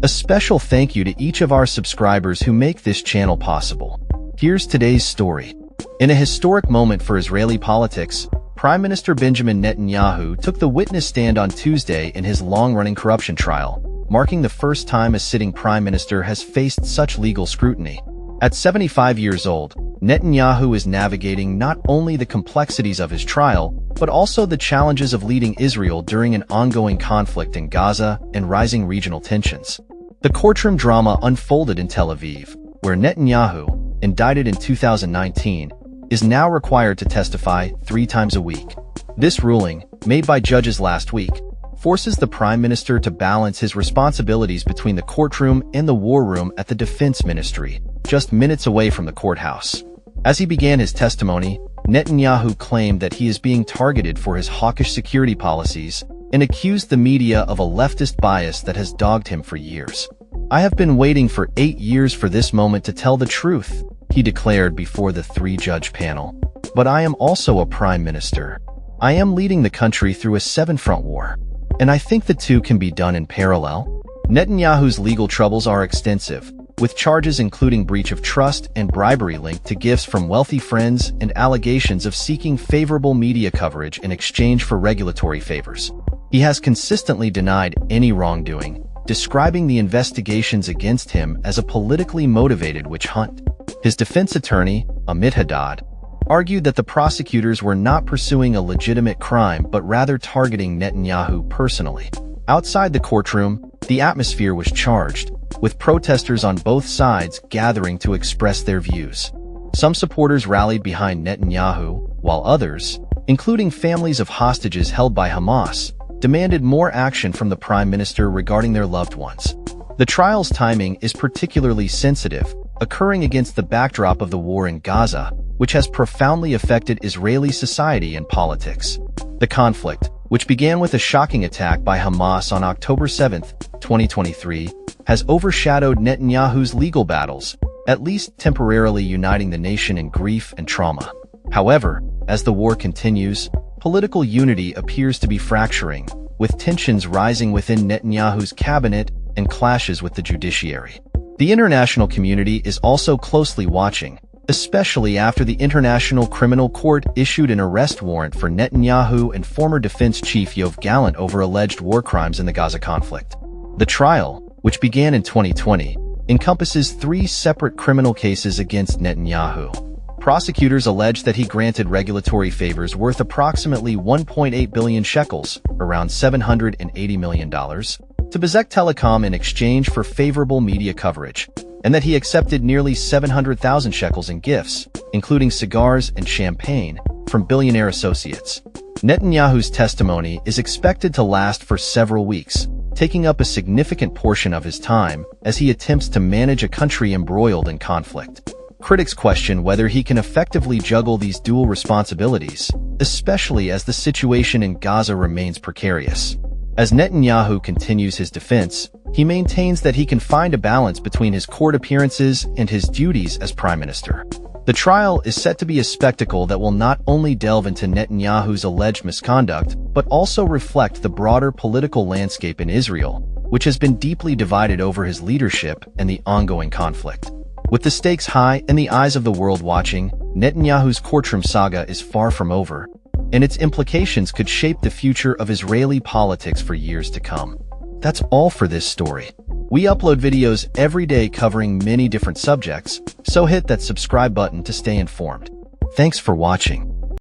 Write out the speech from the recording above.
A special thank you to each of our subscribers who make this channel possible. Here's today's story. In a historic moment for Israeli politics, Prime Minister Benjamin Netanyahu took the witness stand on Tuesday in his long-running corruption trial, marking the first time a sitting prime minister has faced such legal scrutiny. At 75 years old, Netanyahu is navigating not only the complexities of his trial, but also the challenges of leading Israel during an ongoing conflict in Gaza and rising regional tensions. The courtroom drama unfolded in Tel Aviv, where Netanyahu, indicted in 2019, is now required to testify 3 times a week. This ruling, made by judges last week, forces the prime minister to balance his responsibilities between the courtroom and the war room at the defense ministry, just minutes away from the courthouse. As he began his testimony, Netanyahu claimed that he is being targeted for his hawkish security policies and accused the media of a leftist bias that has dogged him for years. "I have been waiting for 8 years for this moment to tell the truth," he declared before the 3-judge panel. "But I am also a prime minister. I am leading the country through a 7-front war. And I think the two can be done in parallel." Netanyahu's legal troubles are extensive, with charges including breach of trust and bribery linked to gifts from wealthy friends and allegations of seeking favorable media coverage in exchange for regulatory favors. He has consistently denied any wrongdoing, describing the investigations against him as a politically motivated witch hunt. His defense attorney, Amidst, argued that the prosecutors were not pursuing a legitimate crime but rather targeting Netanyahu personally. Outside the courtroom, the atmosphere was charged, with protesters on both sides gathering to express their views. Some supporters rallied behind Netanyahu, while others, including families of hostages held by Hamas, demanded more action from the prime minister regarding their loved ones. The trial's timing is particularly sensitive, occurring against the backdrop of the war in Gaza, which has profoundly affected Israeli society and politics. The conflict, which began with a shocking attack by Hamas on October 7, 2023, has overshadowed Netanyahu's legal battles, at least temporarily uniting the nation in grief and trauma. However, as the war continues, political unity appears to be fracturing, with tensions rising within Netanyahu's cabinet and clashes with the judiciary. The international community is also closely watching, especially after the International Criminal Court issued an arrest warrant for Netanyahu and former defense chief Yoav Gallant over alleged war crimes in the Gaza conflict. The trial, which began in 2020, encompasses 3 separate criminal cases against Netanyahu. Prosecutors allege that he granted regulatory favors worth approximately 1.8 billion shekels, around $780 million, to Bezek Telecom in exchange for favorable media coverage, and that he accepted nearly 700,000 shekels in gifts, including cigars and champagne, from billionaire associates. Netanyahu's testimony is expected to last for several weeks, taking up a significant portion of his time as he attempts to manage a country embroiled in conflict. Critics question whether he can effectively juggle these dual responsibilities, especially as the situation in Gaza remains precarious. As Netanyahu continues his defense, he maintains that he can find a balance between his court appearances and his duties as prime minister. The trial is set to be a spectacle that will not only delve into Netanyahu's alleged misconduct, but also reflect the broader political landscape in Israel, which has been deeply divided over his leadership and the ongoing conflict. With the stakes high and the eyes of the world watching, Netanyahu's courtroom saga is far from over, and its implications could shape the future of Israeli politics for years to come. That's all for this story. We upload videos every day covering many different subjects, so hit that subscribe button to stay informed. Thanks for watching.